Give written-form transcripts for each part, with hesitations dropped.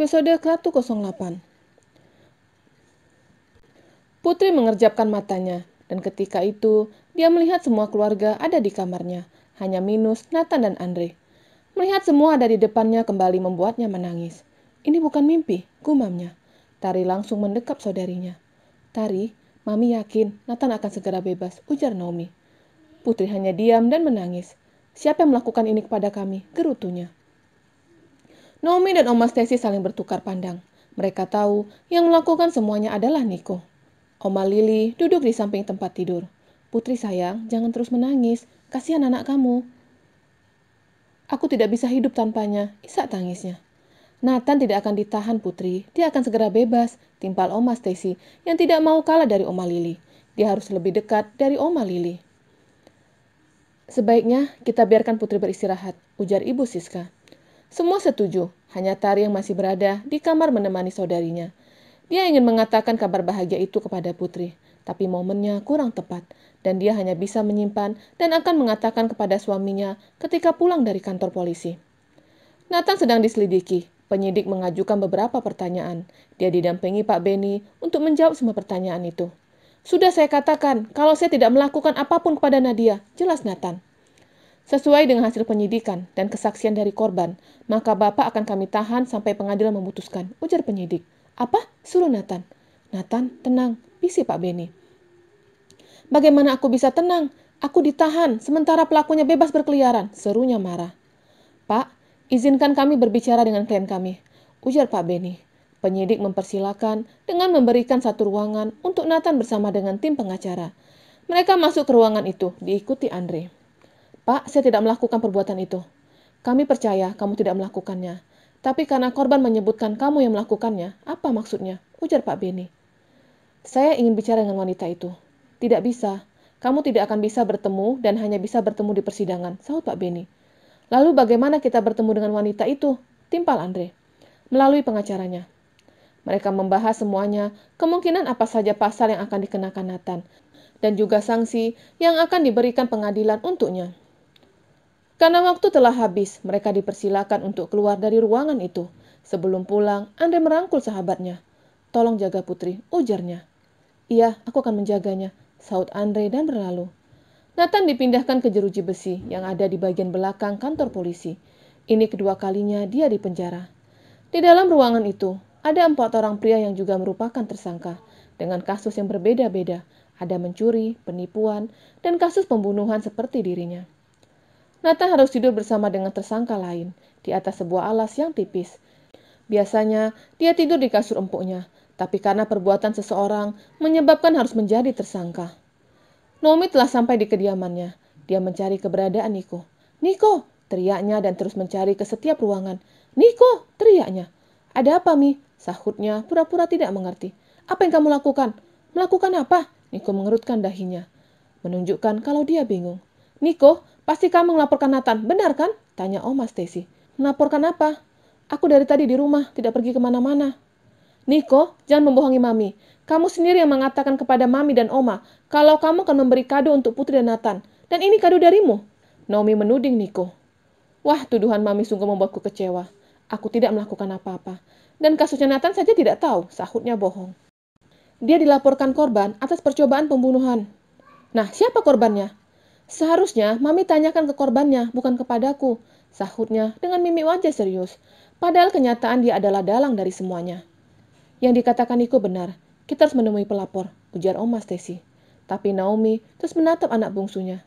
Episode ke-108. Putri mengerjapkan matanya, dan ketika itu dia melihat semua keluarga ada di kamarnya, hanya minus Nathan dan Andre. Melihat semua ada di depannya kembali membuatnya menangis. Ini bukan mimpi, gumamnya. Tari langsung mendekap saudarinya. Tari, Mami yakin Nathan akan segera bebas, ujar Naomi. Putri hanya diam dan menangis. Siapa yang melakukan ini kepada kami? Gerutunya. Naomi dan Oma Stacy saling bertukar pandang. Mereka tahu yang melakukan semuanya adalah Nico. Oma Lily duduk di samping tempat tidur. Putri sayang, jangan terus menangis. Kasihan anak kamu. Aku tidak bisa hidup tanpanya, isak tangisnya. Nathan tidak akan ditahan, Putri. Dia akan segera bebas, timpal Oma Stacy yang tidak mau kalah dari Oma Lily. Dia harus lebih dekat dari Oma Lily. Sebaiknya kita biarkan Putri beristirahat, ujar Ibu Siska. Semua setuju, hanya Tari yang masih berada di kamar menemani saudarinya. Dia ingin mengatakan kabar bahagia itu kepada Putri, tapi momennya kurang tepat, dan dia hanya bisa menyimpan dan akan mengatakan kepada suaminya ketika pulang dari kantor polisi. Nathan sedang diselidiki. Penyidik mengajukan beberapa pertanyaan. Dia didampingi Pak Benny untuk menjawab semua pertanyaan itu. Sudah saya katakan, kalau saya tidak melakukan apapun kepada Nadia, jelas Nathan. Sesuai dengan hasil penyidikan dan kesaksian dari korban, maka Bapak akan kami tahan sampai pengadilan memutuskan, ujar penyidik. Apa? Suruh Nathan. Nathan, tenang, bisik Pak Benny. Bagaimana aku bisa tenang? Aku ditahan, sementara pelakunya bebas berkeliaran, serunya marah. Pak, izinkan kami berbicara dengan klien kami, ujar Pak Benny. Penyidik mempersilakan dengan memberikan satu ruangan untuk Nathan bersama dengan tim pengacara. Mereka masuk ke ruangan itu, diikuti Andre. Pak, saya tidak melakukan perbuatan itu. Kami percaya kamu tidak melakukannya. Tapi karena korban menyebutkan kamu yang melakukannya, apa maksudnya? Ujar Pak Benny. Saya ingin bicara dengan wanita itu. Tidak bisa. Kamu tidak akan bisa bertemu dan hanya bisa bertemu di persidangan, sahut Pak Benny. Lalu bagaimana kita bertemu dengan wanita itu? Timpal Andre. Melalui pengacaranya. Mereka membahas semuanya, kemungkinan apa saja pasal yang akan dikenakan Nathan, dan juga sanksi yang akan diberikan pengadilan untuknya. Karena waktu telah habis, mereka dipersilakan untuk keluar dari ruangan itu. Sebelum pulang, Andre merangkul sahabatnya. Tolong jaga Putri, ujarnya. Iya, aku akan menjaganya, sahut Andre dan berlalu. Nathan dipindahkan ke jeruji besi yang ada di bagian belakang kantor polisi. Ini kedua kalinya dia dipenjara. Di dalam ruangan itu, ada 4 orang pria yang juga merupakan tersangka, dengan kasus yang berbeda-beda. Ada mencuri, penipuan, dan kasus pembunuhan seperti dirinya. Nathan harus tidur bersama dengan tersangka lain, di atas sebuah alas yang tipis. Biasanya, dia tidur di kasur empuknya, tapi karena perbuatan seseorang menyebabkan harus menjadi tersangka. Naomi telah sampai di kediamannya. Dia mencari keberadaan Nico. Nico! Teriaknya dan terus mencari ke setiap ruangan. Nico! Teriaknya. Ada apa, Mi? Sahutnya pura-pura tidak mengerti. Apa yang kamu lakukan? Melakukan apa? Nico mengerutkan dahinya, menunjukkan kalau dia bingung. Nico, pasti kamu melaporkan Nathan, benar kan? Tanya Oma Stacy. Melaporkan apa? Aku dari tadi di rumah, tidak pergi kemana-mana. Nico, jangan membohongi Mami. Kamu sendiri yang mengatakan kepada Mami dan Oma kalau kamu akan memberi kado untuk Putri dan Nathan. Dan ini kado darimu. Naomi menuding Nico. Wah, tuduhan Mami sungguh membuatku kecewa. Aku tidak melakukan apa-apa. Dan kasusnya Nathan saja tidak tahu, sahutnya bohong. Dia dilaporkan korban atas percobaan pembunuhan. Nah, siapa korbannya? Seharusnya Mami tanyakan ke korbannya, bukan kepadaku, sahutnya dengan mimik wajah serius. Padahal kenyataan dia adalah dalang dari semuanya. Yang dikatakan Nico benar, kita harus menemui pelapor, ujar Oma Stacy. Tapi Naomi terus menatap anak bungsunya.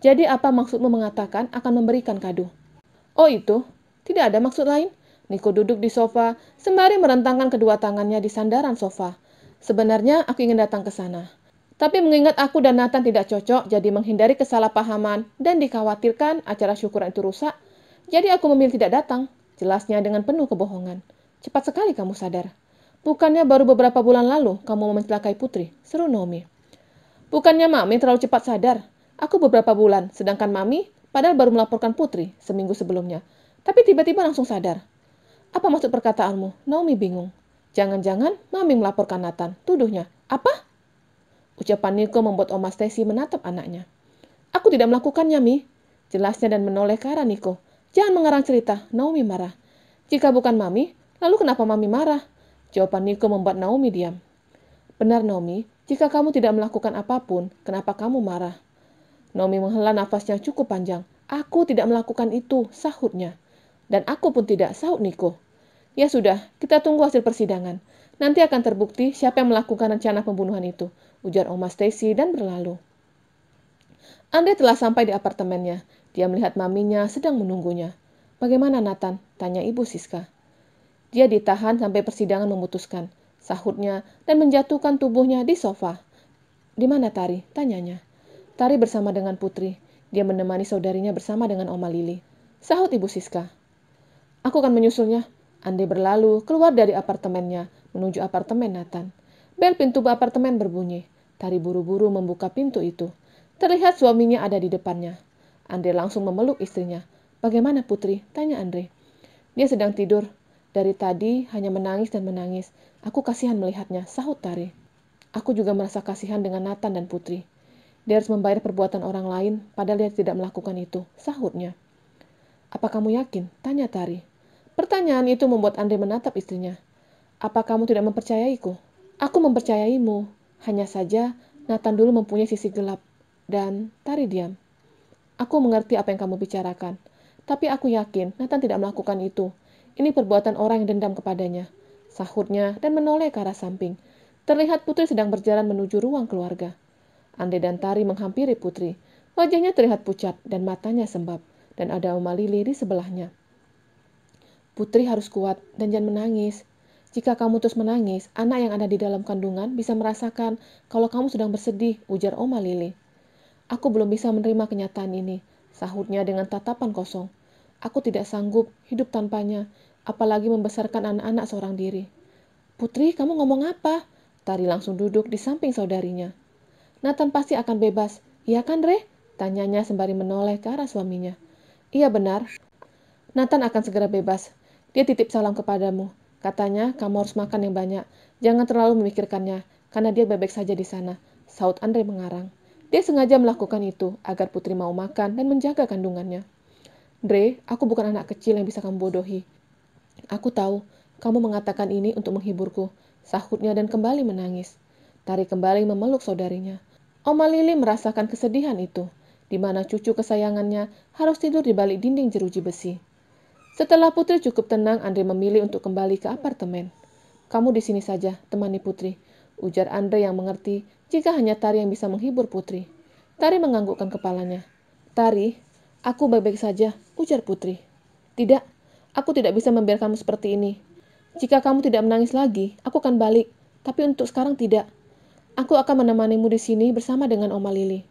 Jadi apa maksudmu mengatakan akan memberikan kado? Oh itu, tidak ada maksud lain. Nico duduk di sofa, sembari merentangkan kedua tangannya di sandaran sofa. Sebenarnya aku ingin datang ke sana. Tapi mengingat aku dan Nathan tidak cocok, jadi menghindari kesalahpahaman dan dikhawatirkan acara syukuran itu rusak, jadi aku memilih tidak datang. Jelasnya dengan penuh kebohongan. Cepat sekali kamu sadar. Bukannya baru beberapa bulan lalu kamu mau mencelakai Putri, seru Naomi. Bukannya Mami terlalu cepat sadar. Aku beberapa bulan, sedangkan Mami padahal baru melaporkan Putri seminggu sebelumnya. Tapi tiba-tiba langsung sadar. Apa maksud perkataanmu? Naomi bingung. Jangan-jangan Mami melaporkan Nathan, tuduhnya. Apa? Ucapan Nico membuat Oma Stacy menatap anaknya. Aku tidak melakukannya, Mi. Jelasnya dan menoleh ke arah Nico. Jangan mengarang cerita, Naomi marah. Jika bukan Mami, Lalu kenapa Mami marah? Jawaban Niko membuat Naomi diam. Benar Naomi, jika kamu tidak melakukan apapun, kenapa kamu marah? Naomi menghela nafasnya cukup panjang. Aku tidak melakukan itu, sahutnya. Dan aku pun tidak, sahut Niko. Ya sudah, kita tunggu hasil persidangan. Nanti akan terbukti siapa yang melakukan rencana pembunuhan itu, ujar Oma Stacy dan berlalu. Andre telah sampai di apartemennya. Dia melihat maminya sedang menunggunya. Bagaimana Nathan? Tanya Ibu Siska. Dia ditahan sampai persidangan memutuskan, sahutnya, dan menjatuhkan tubuhnya di sofa. Di mana Tari? Tanyanya. Tari bersama dengan Putri. Dia menemani saudarinya bersama dengan Oma Lili. Sahut Ibu Siska. Aku akan menyusulnya. Andre berlalu keluar dari apartemennya menuju apartemen Nathan. Bel pintu apartemen berbunyi. Tari buru-buru membuka pintu itu. Terlihat suaminya ada di depannya. Andre langsung memeluk istrinya. Bagaimana Putri? Tanya Andre. Dia sedang tidur. Dari tadi hanya menangis dan menangis. Aku kasihan melihatnya, sahut Tari. Aku juga merasa kasihan dengan Nathan dan Putri. Dia harus membayar perbuatan orang lain, padahal dia tidak melakukan itu, sahutnya. Apa kamu yakin? Tanya Tari. Pertanyaan itu membuat Andre menatap istrinya. Apa kamu tidak mempercayaiku? Aku mempercayaimu. Hanya saja, Nathan dulu mempunyai sisi gelap. Dan Tari diam. Aku mengerti apa yang kamu bicarakan. Tapi aku yakin Nathan tidak melakukan itu. Ini perbuatan orang yang dendam kepadanya. Sahutnya dan menoleh ke arah samping. Terlihat Putri sedang berjalan menuju ruang keluarga. Andre dan Tari menghampiri Putri. Wajahnya terlihat pucat dan matanya sembab. Dan ada Oma Lili di sebelahnya. Putri harus kuat dan jangan menangis. Jika kamu terus menangis, anak yang ada di dalam kandungan bisa merasakan kalau kamu sedang bersedih, ujar Oma Lili. Aku belum bisa menerima kenyataan ini, sahutnya dengan tatapan kosong. Aku tidak sanggup hidup tanpanya, apalagi membesarkan anak-anak seorang diri. Putri, kamu ngomong apa? Tari langsung duduk di samping saudarinya. Nathan pasti akan bebas, iya kan Re? Tanyanya sembari menoleh ke arah suaminya. Iya benar, Nathan akan segera bebas. Dia titip salam kepadamu. Katanya, kamu harus makan yang banyak. Jangan terlalu memikirkannya, karena dia bebek saja di sana. Saud Andre mengarang. Dia sengaja melakukan itu, agar Putri mau makan dan menjaga kandungannya. Dre, aku bukan anak kecil yang bisa kamu bodohi. Aku tahu, kamu mengatakan ini untuk menghiburku. Sahutnya dan kembali menangis. Tari kembali memeluk saudarinya. Oma Lili merasakan kesedihan itu, di mana cucu kesayangannya harus tidur di balik dinding jeruji besi. Setelah Putri cukup tenang, Andre memilih untuk kembali ke apartemen. Kamu di sini saja, temani Putri, ujar Andre yang mengerti jika hanya Tari yang bisa menghibur Putri. Tari menganggukkan kepalanya. Tari, aku baik-baik saja, ujar Putri. Tidak, aku tidak bisa membiarkanmu seperti ini. Jika kamu tidak menangis lagi, aku akan balik. Tapi untuk sekarang tidak. Aku akan menemanimu di sini bersama dengan Oma Lili.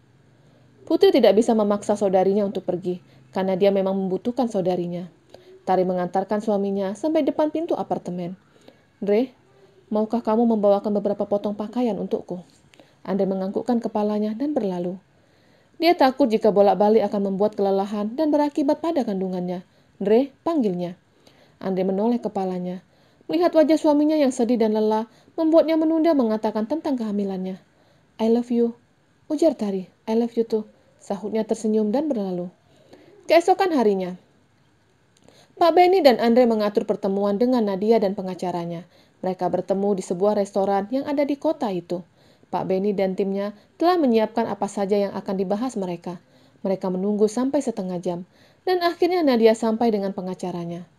Putri tidak bisa memaksa saudarinya untuk pergi, karena dia memang membutuhkan saudarinya. Tari mengantarkan suaminya sampai depan pintu apartemen. Dre, maukah kamu membawakan beberapa potong pakaian untukku? Andre menganggukkan kepalanya dan berlalu. Dia takut jika bolak-balik akan membuat kelelahan dan berakibat pada kandungannya. Dre, panggilnya. Andre menoleh kepalanya. Melihat wajah suaminya yang sedih dan lelah, membuatnya menunda mengatakan tentang kehamilannya. I love you, ujar Tari. I love you too, sahutnya tersenyum dan berlalu. Keesokan harinya, Pak Benny dan Andre mengatur pertemuan dengan Nadia dan pengacaranya. Mereka bertemu di sebuah restoran yang ada di kota itu. Pak Benny dan timnya telah menyiapkan apa saja yang akan dibahas mereka. Mereka menunggu sampai setengah jam. Dan akhirnya Nadia sampai dengan pengacaranya.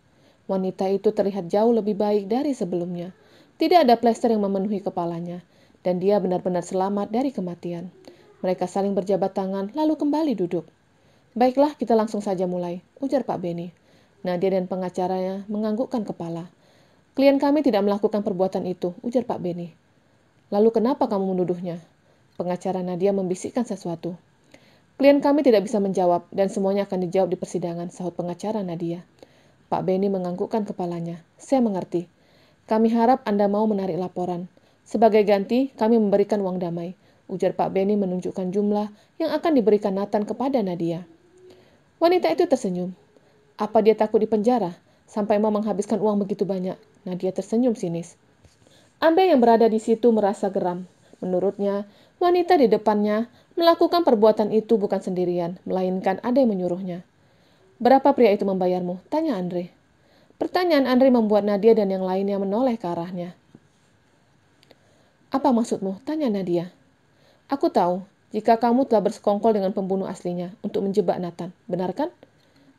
Wanita itu terlihat jauh lebih baik dari sebelumnya. Tidak ada plester yang memenuhi kepalanya. Dan dia benar-benar selamat dari kematian. Mereka saling berjabat tangan lalu kembali duduk. Baiklah, kita langsung saja mulai, ujar Pak Benny. Nadia dan pengacaranya menganggukkan kepala. Klien kami tidak melakukan perbuatan itu, ujar Pak Benny. Lalu kenapa kamu menuduhnya? Pengacara Nadia membisikkan sesuatu. Klien kami tidak bisa menjawab dan semuanya akan dijawab di persidangan, sahut pengacara Nadia. Pak Benny menganggukkan kepalanya. Saya mengerti. Kami harap Anda mau menarik laporan. Sebagai ganti, kami memberikan uang damai, ujar Pak Benny menunjukkan jumlah yang akan diberikan Nathan kepada Nadia. Wanita itu tersenyum. Apa dia takut di penjara? Sampai mau menghabiskan uang begitu banyak. Nadia tersenyum sinis. Andre yang berada di situ merasa geram. Menurutnya, wanita di depannya melakukan perbuatan itu bukan sendirian, melainkan ada yang menyuruhnya. Berapa pria itu membayarmu? Tanya Andre. Pertanyaan Andre membuat Nadia dan yang lainnya menoleh ke arahnya. Apa maksudmu? Tanya Nadia. Aku tahu, jika kamu telah bersekongkol dengan pembunuh aslinya untuk menjebak Nathan, benar kan?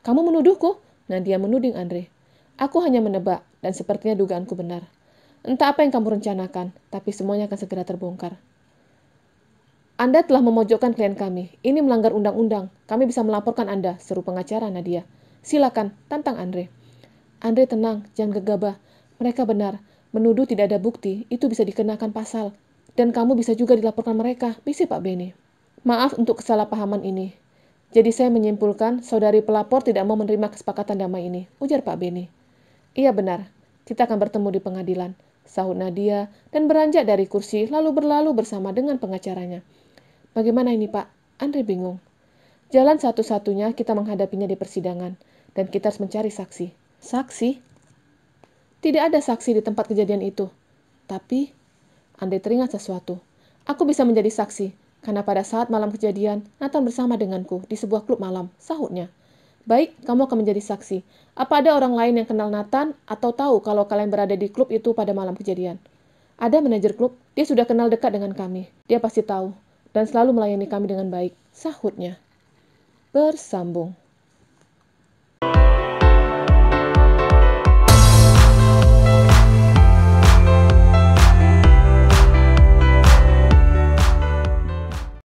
Kamu menuduhku? Nadia menuding Andre. Aku hanya menebak, dan sepertinya dugaanku benar. Entah apa yang kamu rencanakan, tapi semuanya akan segera terbongkar. Anda telah memojokkan klien kami. Ini melanggar undang-undang. Kami bisa melaporkan Anda, seru pengacara Nadia. Silakan, tantang Andre. Andre tenang, jangan gegabah. Mereka benar. Menuduh tidak ada bukti, itu bisa dikenakan pasal. Dan kamu bisa juga dilaporkan mereka, bisik Pak Beni. Maaf untuk kesalahpahaman ini. Jadi saya menyimpulkan saudari pelapor tidak mau menerima kesepakatan damai ini, ujar Pak Beni. Iya benar, kita akan bertemu di pengadilan, sahut Nadia dan beranjak dari kursi lalu berlalu bersama dengan pengacaranya. Bagaimana ini Pak? Andre bingung. Jalan satu-satunya kita menghadapinya di persidangan, dan kita harus mencari saksi. Saksi? Tidak ada saksi di tempat kejadian itu. Tapi, Andre teringat sesuatu. Aku bisa menjadi saksi, karena pada saat malam kejadian, Nathan bersama denganku di sebuah klub malam, sahutnya. Baik, kamu akan menjadi saksi. Apa ada orang lain yang kenal Nathan atau tahu kalau kalian berada di klub itu pada malam kejadian? Ada manajer klub, dia sudah kenal dekat dengan kami. Dia pasti tahu, dan selalu melayani kami dengan baik, sahutnya. Bersambung.